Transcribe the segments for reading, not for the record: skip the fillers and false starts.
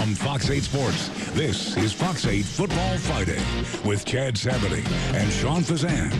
From Fox 8 Sports, this is Fox 8 Football Friday with Chad Sabity and Sean Fazan.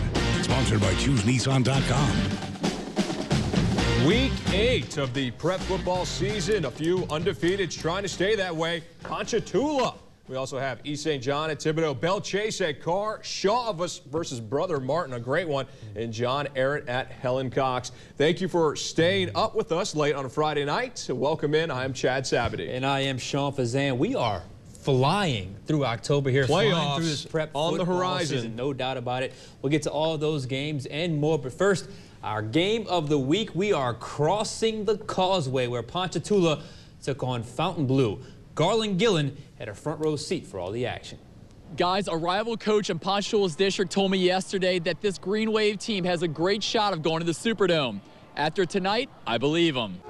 Sponsored by ChooseNissan.com. Week 8 of the prep football season. A few undefeateds trying to stay that way. Ponchatoula. We also have East St. John at Thibodaux, Belle Chase at Carr, Shaw versus Brother Martin, a great one, and John Ehret at Helen Cox. Thank you for staying up with us late on a Friday night. So welcome in. I'm Chad Sabity. And I am Sean Fazan. We are flying through October here. Playoffs through this prep on the horizon. Season, no doubt about it. We'll get to all those games and more. But first, our game of the week. We are crossing the causeway where Ponchatoula took on Fontainebleau. Garland Gillen had a front row seat for all the action. Guys, a rival coach in Ponchatoula's district told me yesterday that this Green Wave team has a great shot of going to the Superdome. After tonight, I believe him.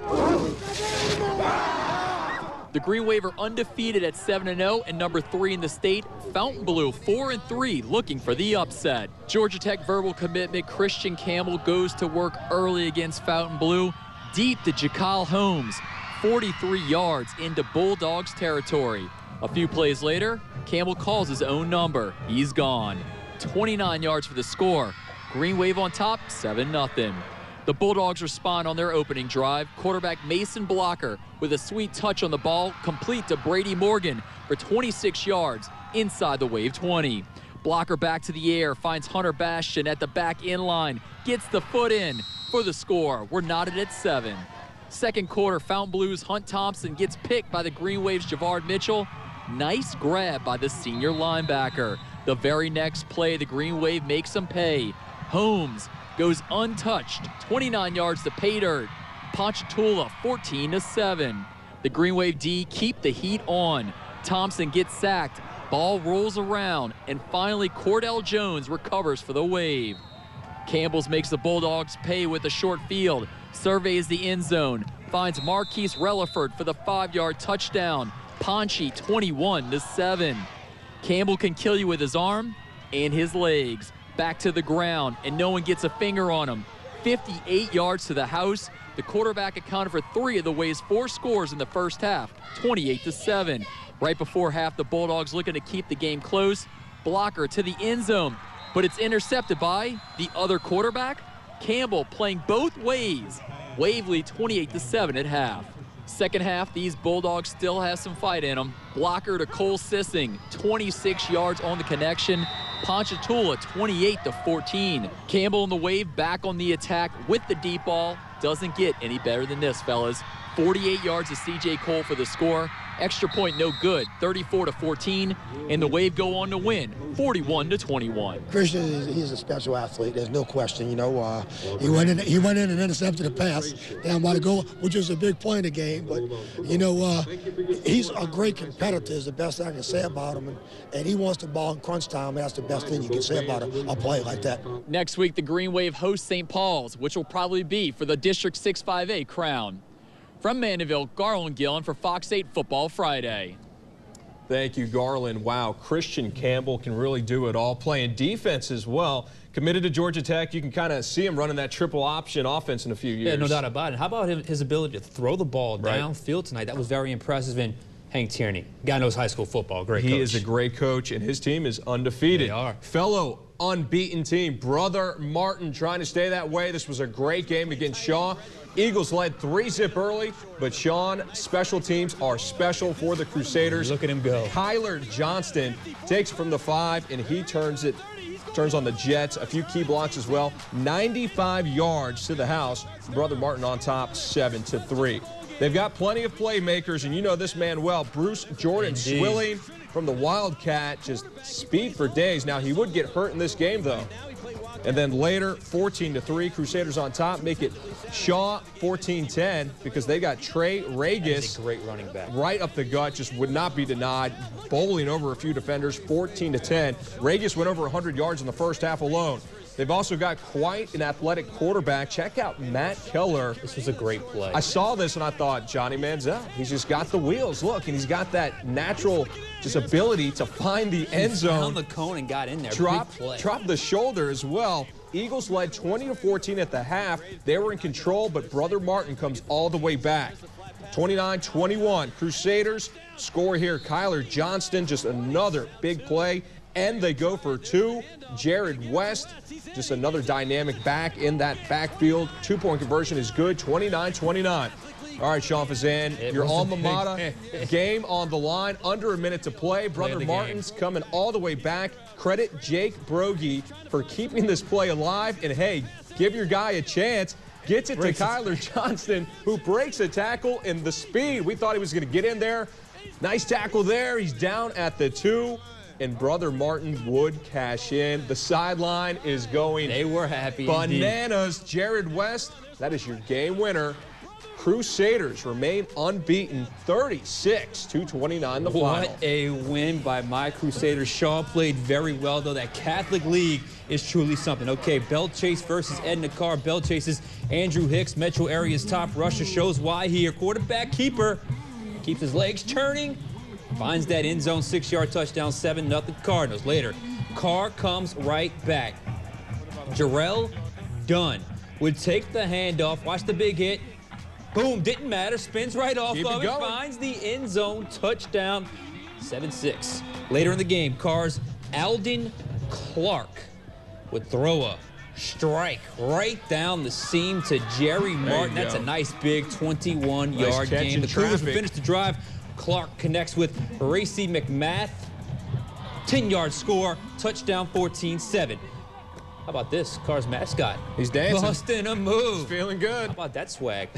The Green Wave are undefeated at 7-0 and number 3 in the state. Fontainebleau 4-3, looking for the upset. Georgia Tech verbal commitment Christian Campbell goes to work early against Fontainebleau. Deep to Jakal Holmes, 43 yards into Bulldogs territory. A few plays later, Campbell calls his own number. He's gone. 29 yards for the score. Green Wave on top, 7-0. The Bulldogs respond on their opening drive. Quarterback Mason Blocker with a sweet touch on the ball, complete to Brady Morgan for 26 yards inside the Wave 20. Blocker back to the air, finds Hunter Bastian at the back end line, gets the foot in for the score. We're knotted at 7. Second quarter, Fontainebleau's Hunt Thompson gets picked by the Green Wave's Javard Mitchell. Nice grab by the senior linebacker. The very next play, the Green Wave makes him pay. Holmes goes untouched, 29 yards to pay dirt. Ponchatoula 14-7. The Green Wave D keep the heat on. Thompson gets sacked, ball rolls around, and finally Cordell Jones recovers for the Wave. Campbell's makes the Bulldogs pay with a short field. Surveys the end zone, finds Marquise Relaford for the 5-yard touchdown. Ponchi 21-7. Campbell can kill you with his arm and his legs. Back to the ground, and no one gets a finger on him. 58 yards to the house. The quarterback accounted for 3 of the Wave's 4 scores in the first half, 28-7. Right before half, the Bulldogs looking to keep the game close. Blocker to the end zone, but it's intercepted by the other quarterback. Campbell playing both ways. Wave lead 28-7 at half. Second half, these Bulldogs still have some fight in them. Blocker to Cole Sissing, 26 yards on the connection. Ponchatoula 28-14. Campbell and the Wave back on the attack with the deep ball. Doesn't get any better than this, fellas. 48 yards to C.J. Cole for the score. Extra point no good, 34-14, and the Wave go on to win, 41-21. Christian, he's a special athlete. There's no question. You know, he went in and intercepted the pass down by the goal, which is a big play in the game. But you know, he's a great competitor. Is the best I can say about him, and he wants the ball in crunch time. That's the best thing you can say about a play like that. Next week, the Green Wave hosts St. Paul's, which will probably be for the District 6-5A crown. From Mandeville, Garland Gillen for Fox 8 Football Friday. Thank you, Garland. Wow, Christian Campbell can really do it all, playing defense as well. Committed to Georgia Tech. You can kind of see him running that triple option offense in a few years. Yeah, no doubt about it. How about his ability to throw the ball downfield tonight? That was very impressive. And Hank Tierney, guy knows high school football. Great coach. He is a great coach, and his team is undefeated. They are. Fellow unbeaten team, Brother Martin, trying to stay that way. This was a great game against Shaw. Eagles led 3-zip early, but Sean, special teams are special for the Crusaders. Look at him go. Kyler Johnston takes it from the 5, and he turns on the Jets. A few key blocks as well. 95 yards to the house. Brother Martin on top, 7-3. They've got plenty of playmakers, and you know this man well. Bruce Jordan Swilling from the Wildcat, just speed for days. Now, he would get hurt in this game, though. And then later, 14-3, Crusaders on top, make it Shaw 14-10 because they got Trey Regis, great running back, right up the gut, just would not be denied, bowling over a few defenders, 14-10. Regis went over 100 yards in the first half alone. They've also got quite an athletic quarterback. Check out Matt Keller. This was a great play. I saw this and I thought, Johnny Manziel, he's just got the wheels. Look, and he's got that natural just ability to find the end zone. Found the cone and got in there. Drop the shoulder as well. Eagles led 20-14 at the half. They were in control, but Brother Martin comes all the way back. 29-21. Crusaders score here. Kyler Johnston, just another big play. And they go for 2. Jared West, just another dynamic back in that backfield. 2-point conversion is good, 29-29. All right, Sean Fazan, your alma mater, game on the line, under a minute to play. Brother Martin's coming all the way back. Credit Jake Brogy for keeping this play alive. And, hey, give your guy a chance. Gets it to Kyler Johnston, who breaks a tackle in the speed. We thought he was going to get in there. Nice tackle there. He's down at the 2. And Brother Martin would cash in. The sideline is going They were happy bananas. Indeed. Jared West, that is your game winner. Crusaders remain unbeaten, 36-29 the final. What a win by my Crusaders. Shaw played very well, though. That Catholic League is truly something. Okay, Bell Chase versus Edna Carr. Bell Chase's Andrew Hicks, Metro Area's top rusher, shows why here. Quarterback keeper keeps his legs churning. Finds that end zone, 6-yard touchdown, 7-0 Cardinals. Later, Carr comes right back. Jarrell Dunn would take the handoff. Watch the big hit. Boom, didn't matter. Spins right off of it. Finds the end zone, touchdown, 7-6. Later in the game, Carr's Alden Clark would throw a strike right down the seam to Jerry Martin. That's a nice big 21-yard gain. The Cougars would finish the drive. Clark connects with Racy McMath. 10-yard score, touchdown, 14-7. How about this? Carr's mascot. He's dancing. Busting a move. He's feeling good. How about that swag?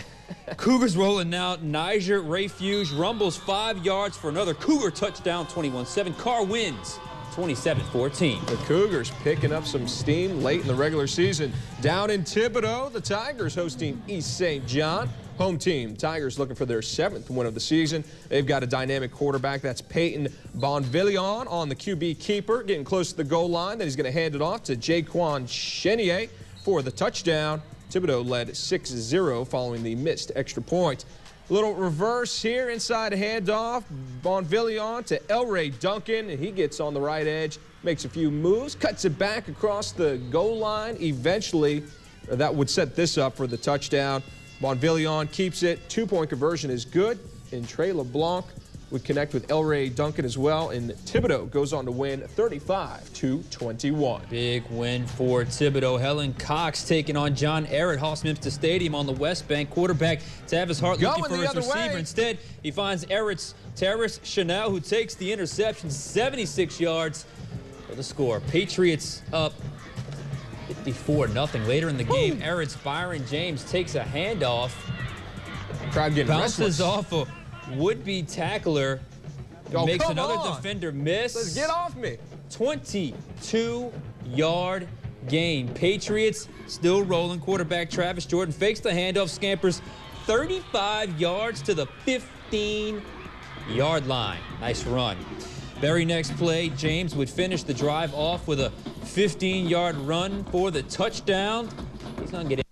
Cougars rolling out. Niger Rayfuge rumbles 5 yards for another Cougar touchdown, 21-7. Carr wins, 27-14. The Cougars picking up some steam late in the regular season. Down in Thibodaux, the Tigers hosting East St. John. Home team, Tigers looking for their 7th win of the season. They've got a dynamic quarterback. That's Peyton Bonvillion on the QB keeper, getting close to the goal line. Then he's going to hand it off to Jaquan Chenier for the touchdown. Thibodaux led 6-0 following the missed extra point. Little reverse here, inside a handoff. Bonvillion to Elray Duncan, and he gets on the right edge, makes a few moves, cuts it back across the goal line. Eventually, that would set this up for the touchdown. Bonvillion keeps it. 2-point conversion is good. And Trey LeBlanc would connect with Elray Duncan as well. And Thibodaux goes on to win 35-21. Big win for Thibodaux. Helen Cox taking on John Ehret, Hallsminster Stadium on the West Bank. Quarterback Tavis Hart looking for his receiver. Instead, he finds Ehret's Terrace Chanel, who takes the interception, 76 yards for the score. Patriots up 54-0. Later in the game, Ehret's Byron James takes a handoff. Crowd getting bounces off a would-be tackler. Makes another defender miss. Let's get off me. 22-yard gain. Patriots still rolling. Quarterback Travis Jordan fakes the handoff, scampers 35 yards to the 15-yard line. Nice run. Very next play, James would finish the drive off with a 15-yard run for the touchdown. He's going to get in.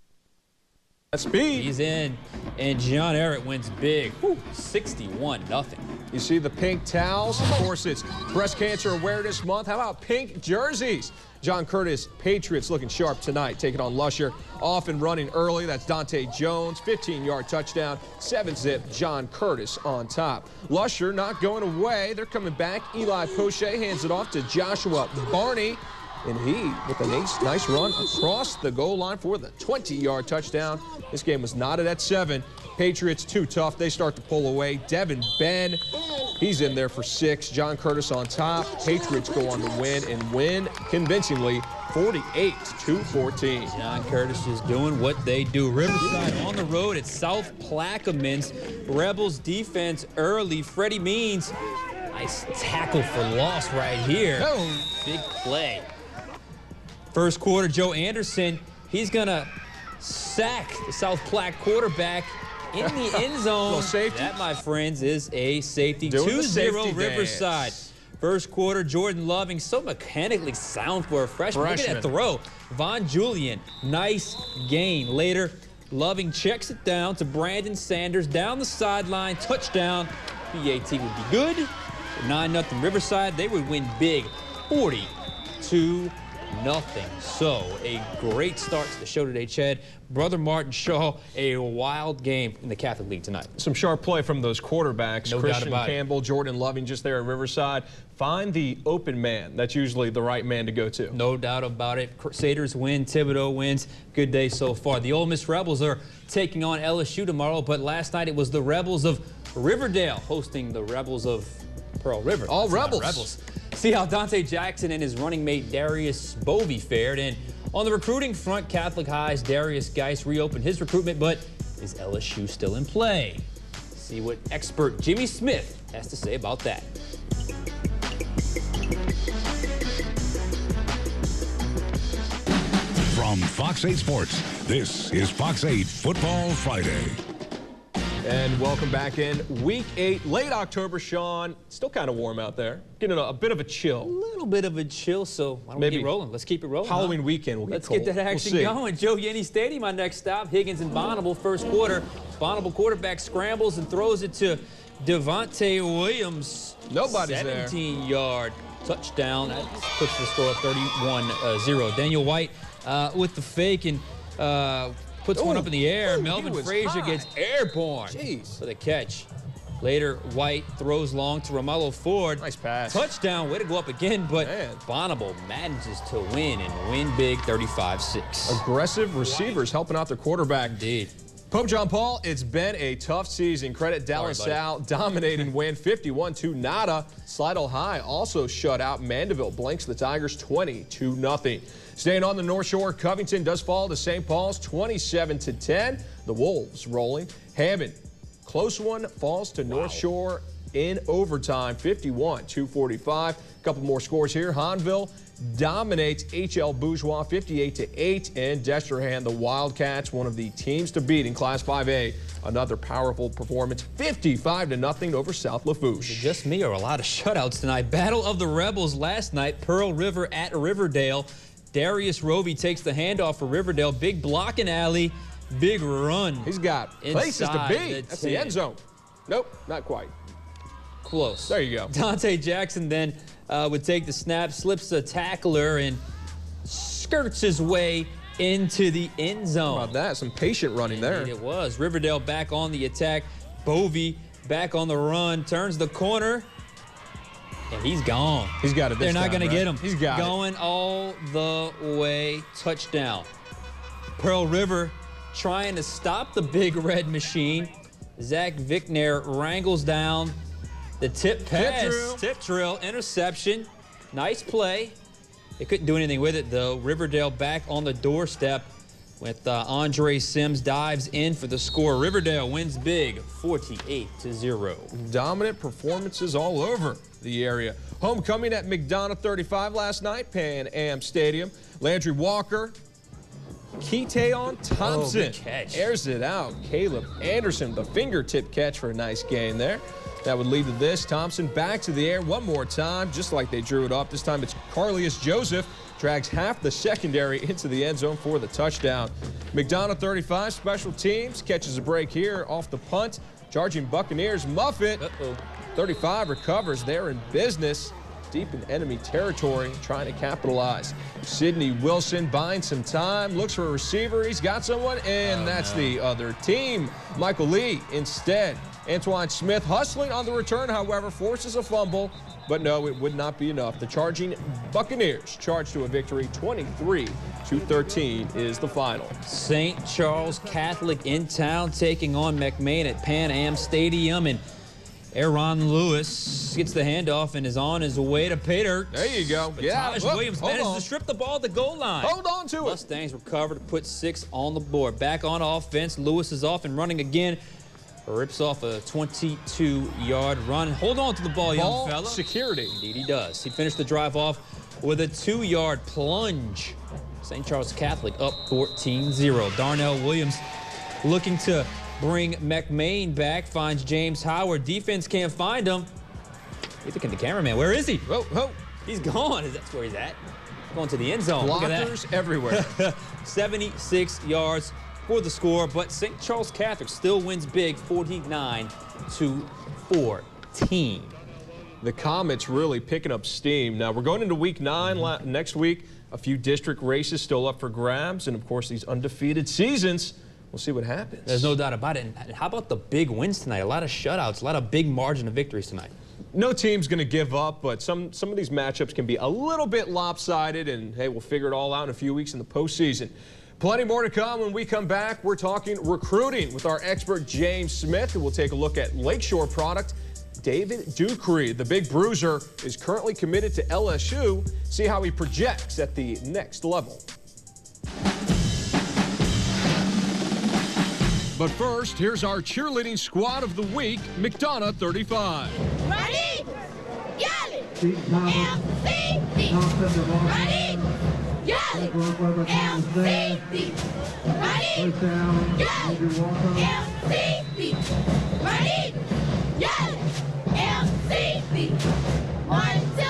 Speed. He's in, and John Ehret wins big, 61-0. You see the pink towels. Of course, it's Breast Cancer Awareness Month. How about pink jerseys? John Curtis, Patriots looking sharp tonight, taking on Lusher. Off and running early, that's Dante Jones, 15-yard touchdown, 7-zip, John Curtis on top. Lusher not going away. They're coming back. Eli Poche hands it off to Joshua Barney. And he, with a nice run across the goal line for the 20-yard touchdown. This game was knotted at 7. Patriots too tough. They start to pull away. Devin Ben, he's in there for 6. John Curtis on top. Patriots go on to win and win convincingly, 48-14. John Curtis is doing what they do. Riverside on the road at South Plaquemines. Rebels defense early. Freddie Means, nice tackle for loss right here. Big play. First quarter, Joe Anderson, he's going to sack the South Plaque quarterback in the end zone. That, my friends, is a safety. 2-0 Riverside. Dance. First quarter, Jordan Loving, so mechanically sound for a freshman. Look at that throw. Von Julian, nice gain. Later, Loving checks it down to Brandon Sanders down the sideline. Touchdown. PAT would be good. 9-0 Riverside. They would win big, 40-0. So a great start to the show today, Chad. Brother Martin Shaw, a wild game in the Catholic League tonight. Some sharp play from those quarterbacks. No Christian doubt about Campbell, Jordan Loving just there at Riverside. Find the open man. That's usually the right man to go to. No doubt about it. Crusaders win. Thibodeau wins. Good day so far. The Ole Miss Rebels are taking on LSU tomorrow, but last night it was the Rebels of Riverdale hosting the Rebels of Pearl River. All Rebels. See how Dante Jackson and his running mate Darius Bovee fared. And on the recruiting front, Catholic High's Darius Geis reopened his recruitment, but is LSU still in play? See what expert Jimmy Smith has to say about that. From Fox 8 Sports, this is Fox 8 Football Friday. And welcome back in. Week 8, late October, Sean. Still kind of warm out there. Getting a bit of a chill. A little bit of a chill, so why don't we keep rolling? Let's keep it rolling. Halloween weekend will get Let's cold. get that action going. Joe Yenny Stadium, our next stop. Higgins and Bonneville, first quarter. Bonneville quarterback scrambles and throws it to Devontae Williams. Nobody's there. 17-yard touchdown. That puts the score 31-0. Daniel White with the fake and puts one up in the air. Melvin Frazier gets airborne for the catch. Later, White throws long to Romello Ford. Nice pass. Touchdown. Way to go up again, but Bonneville manages to win and win big 35-6. Aggressive receivers helping out their quarterback. Indeed. Pope John Paul, it's been a tough season. Credit Dallas Sal dominating win 51-2 nada. Slidell High also shut out Mandeville. Blanks the Tigers 20-0. Staying on the North Shore, Covington does fall to St. Paul's 27-10. The Wolves rolling. Hammond, close one, falls to North Shore in overtime 51-45. A couple more scores here. Hahnville dominates HL Bourgeois 58-8, and Destrehan, the Wildcats, one of the teams to beat in Class 5A. Another powerful performance, 55-0 over South Lafourche. Just me or a lot of shutouts tonight. Battle of the Rebels last night. Pearl River at Riverdale. Darius Roby takes the handoff for Riverdale. Big blocking alley, big run. He's got places to be. That's the end zone. Nope, not quite. Close. There you go. Dante Jackson then would take the snap, slips a tackler, and skirts his way into the end zone. How about that? Some patient running there. Indeed it was. Riverdale back on the attack. Bovee back on the run, turns the corner, and he's gone. He's got it this time. They're not going to get him. He's got it. Going all the way, touchdown. Pearl River trying to stop the big red machine. Zach Vickner wrangles down the tip pass. Tip drill, interception. Nice play. They couldn't do anything with it, though. Riverdale back on the doorstep with Andre Sims dives in for the score. Riverdale wins big, 48-0. Dominant performances all over the area. Homecoming at McDonough 35 last night, Pan Am Stadium. Landry Walker, Keaton Thompson airs it out. Caleb Anderson, the fingertip catch for a nice gain there. That would lead to this. Thompson back to the air one more time, just like they drew it up. This time it's Carlius Joseph. Drags half the secondary into the end zone for the touchdown. McDonough 35, special teams, catches a break here off the punt. Charging Buccaneers, Muffet. 35 recovers. They're in business, deep in enemy territory, trying to capitalize. Sidney Wilson buying some time, looks for a receiver. He's got someone, and that's the other team. Michael Lee instead. Antoine Smith hustling on the return, however, forces a fumble. But no, it would not be enough. The charging Buccaneers charge to a victory. 23-13 is the final. St. Charles Catholic in town taking on McMain at Pan Am Stadium. And Aaron Lewis gets the handoff and is on his way to pay dirt. There you go. Taj Williams manages to strip the ball at the goal line. Hold on to it. Mustangs recover to put 6 on the board. Back on offense. Lewis is off and running again. Rips off a 22-yard run. Hold on to the ball, young fella. Security. Indeed he does. He finished the drive off with a 2-yard plunge. St. Charles Catholic up 14-0. Darnell Williams looking to bring McMain back. Finds James Howard. Defense can't find him. He's looking at the cameraman. Where is he? Whoa. He's gone. That's where he's at. Going to the end zone. Look at that. Blockers everywhere. 76 yards for the score, but St. Charles Catholic still wins big, 49-14. The Comets really picking up steam. Now, we're going into week 9 next week. A few district races still up for grabs, and of course these undefeated seasons. We'll see what happens. There's no doubt about it. And how about the big wins tonight? A lot of shutouts, a lot of big margin of victories tonight. No team's going to give up, but some of these matchups can be a little bit lopsided, and hey, we'll figure it all out in a few weeks in the postseason. Plenty more to come. When we come back, we're talking recruiting with our expert James Smith, and we'll take a look at Lakeshore product. David Ducree, the big bruiser, is currently committed to LSU. See how he projects at the next level. But first, here's our cheerleading squad of the week, McDonough 35. Ready? Yell! MCD! Ready? Yell! MCD! Ready? Yell! MCD! Ready? Yell! MCD! 1, 2,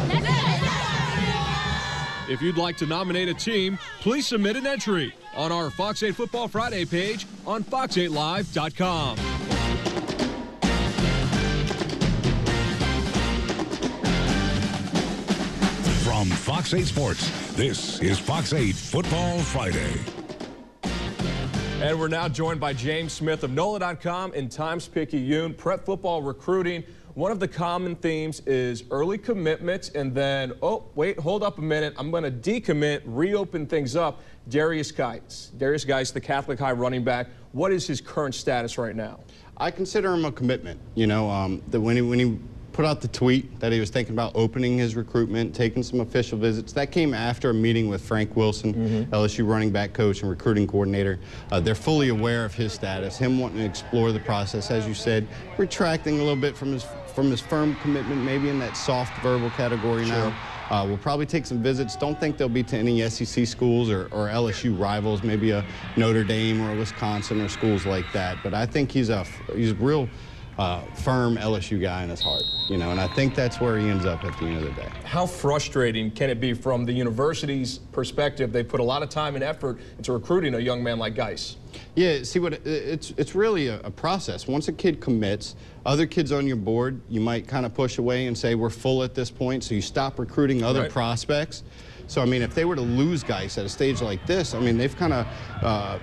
let's go! If you'd like to nominate a team, please submit an entry on our Fox 8 Football Friday page on fox8live.com. From Fox 8 Sports, this is Fox 8 Football Friday. And we're now joined by James Smith of NOLA.com and Times-Picayune. Prep football recruiting, one of the common themes is early commitments and then, oh, wait, hold up a minute. I'm going to decommit, reopen things up. Darius Geis. Darius Geis, the Catholic High running back. What is his current status right now? I consider him a commitment. You know, when he put out the tweet that he was thinking about opening his recruitment, taking some official visits. That came after a meeting with Frank Wilson, LSU running back coach and recruiting coordinator. They're fully aware of his status, him wanting to explore the process, as you said, retracting a little bit from his firm commitment, maybe in that soft verbal category now. We'll probably take some visits. Don't think they'll be to any SEC schools or LSU rivals, maybe a Notre Dame or a Wisconsin or schools like that. But I think he's a real firm LSU guy in his heart, you know, and I think that's where he ends up at the end of the day. How frustrating can it be from the university's perspective? They put a lot of time and effort into recruiting a young man like Geis. Yeah, see, it's really a process. Once a kid commits, other kids on your board, you might kind of push away and say, we're full at this point, so you stop recruiting other prospects. So, I mean, if they were to lose Geis at a stage like this, I mean, they've kind of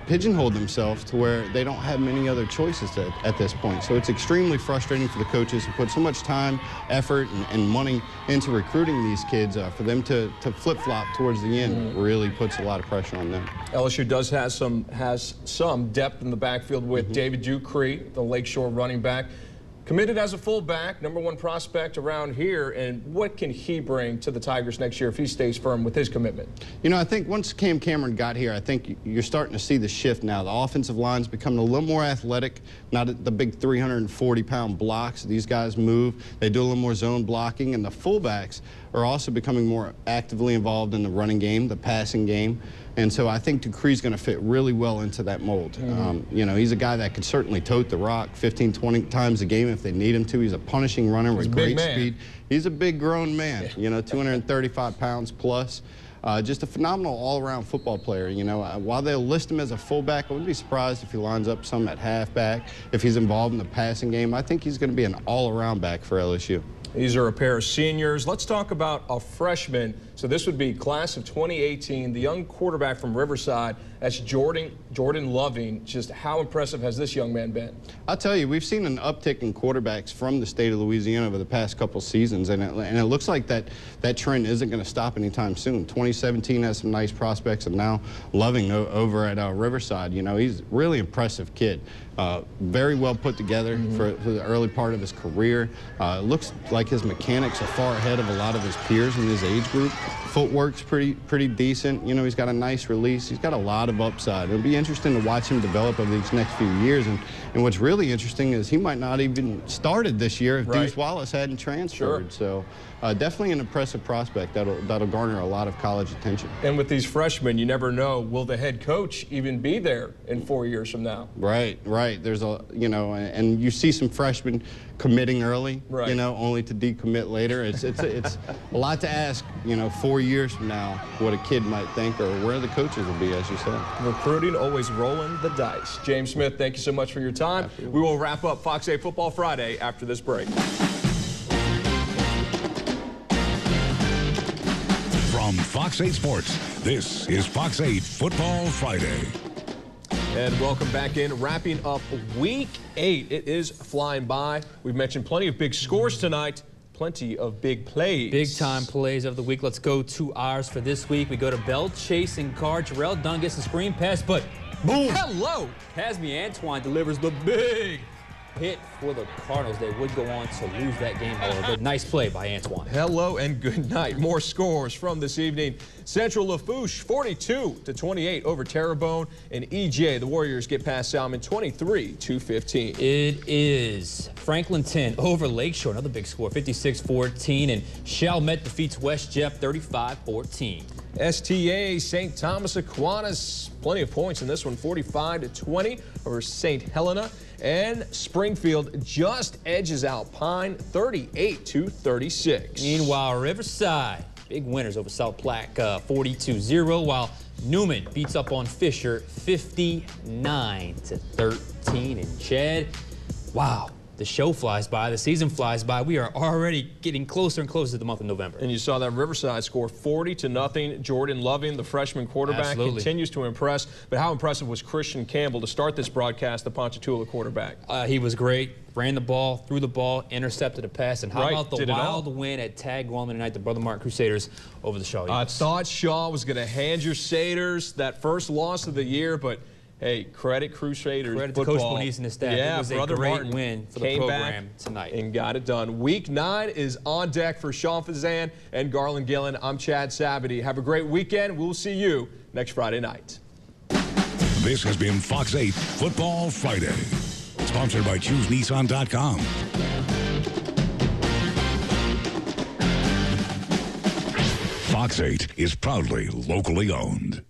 pigeonholed themselves to where they don't have many other choices at this point. So it's extremely frustrating for the coaches who put so much time, effort, and money into recruiting these kids. For them to flip-flop towards the end really puts a lot of pressure on them. LSU does has some depth in the backfield with David Ducree, the Lakeshore running back. Committed as a fullback, #1 prospect around here, and what can he bring to the Tigers next year if he stays firm with his commitment? You know, I think once Cam Cameron got here, I think you're starting to see the shift now. The offensive line's becoming a little more athletic, not the big 340-pound blocks. These guys move. They do a little more zone blocking, and the fullbacks are also becoming more actively involved in the running game, the passing game. And so I think Ducree's going to fit really well into that mold. You know, he's a guy that can certainly tote the rock 15, 20 times a game if they need him to. He's a punishing runner with great speed. He's a big grown man, you know, 235 pounds plus. Just a phenomenal all-around football player. You know, while they'll list him as a fullback, I wouldn't be surprised if he lines up some at halfback, if he's involved in the passing game. I think he's going to be an all-around back for LSU. These are a pair of seniors. Let's talk about a freshman. So this would be class of 2018, the young quarterback from Riverside. That's Jordan Loving. Just how impressive has this young man been? I'll tell you, we've seen an uptick in quarterbacks from the state of Louisiana over the past couple seasons, and it looks like that trend isn't going to stop anytime soon. 2017 has some nice prospects, and now Loving over at Riverside. You know, he's a really impressive kid. Very well put together for the early part of his career. Looks like his mechanics are far ahead of a lot of his peers in his age group. Footwork's pretty decent. You know, he's got a nice release. He's got a lot of upside. It'll be interesting to watch him develop over these next few years. And what's really interesting is he might not even started this year if Deuce Wallace hadn't transferred. So definitely an impressive prospect that'll garner a lot of college attention. And with these freshmen, you never know, will the head coach even be there in 4 years from now? Right. There's and you see some freshmen committing early, you know, only to decommit later. It's a lot to ask, you know, 4 years from now, what a kid might think or where the coaches will be, as you said. Recruiting, always rolling the dice. James Smith, thank you so much for your time. Absolutely. We will wrap up Fox 8 Football Friday after this break. From From Fox 8 Sports, this is Fox 8 Football Friday. And welcome back in. Wrapping up Week 8. It is flying by. We've mentioned plenty of big scores tonight. Plenty of big plays. Big-time plays of the week. Let's go to ours for this week. We go to Bell Chase and Carr. Terrell Dunn gets the screen pass, but boom! Hello! Casmy Antoine delivers the big hit for the Cardinals. They would go on to lose that game, however, but nice play by Antoine. Hello and good night. More scores from this evening. Central Lafourche 42-28 over Terrebonne, and EJ. The Warriors get past Salmon 23-15. It is Franklin 10 over Lakeshore. Another big score, 56-14, and Chalmette defeats West Jeff 35-14. STA St. Thomas Aquinas, plenty of points in this one, 45-20 over St. Helena. And Springfield just edges out Pine 38-36. Meanwhile, Riverside, big winners over South Platte 42-0, while Newman beats up on Fisher 59-13. And Chad, wow. The show flies by, the season flies by. We are already getting closer and closer to the month of November. And you saw that Riverside score 40-0. Jordan Loving, the freshman quarterback, continues to impress. But how impressive was Christian Campbell to start this broadcast, the Ponchatoula quarterback? He was great. Ran the ball, threw the ball, intercepted a pass. And how about the wild win at Tag Gorman tonight, the Brother Martin Crusaders over the Shaw Eagles? I thought Shaw was going to hand your Satyrs that first loss of the year, but hey, credit Crusaders Credit football. to Coach Moniz and his staff. Yeah, it was Brother a great Martin win for the program tonight. And got it done. Week 9 is on deck for Sean Fazan and Garland Gillen. I'm Chad Sabity. Have a great weekend. We'll see you next Friday night. This has been Fox 8 Football Friday. Sponsored by ChooseNissan.com. Fox 8 is proudly locally owned.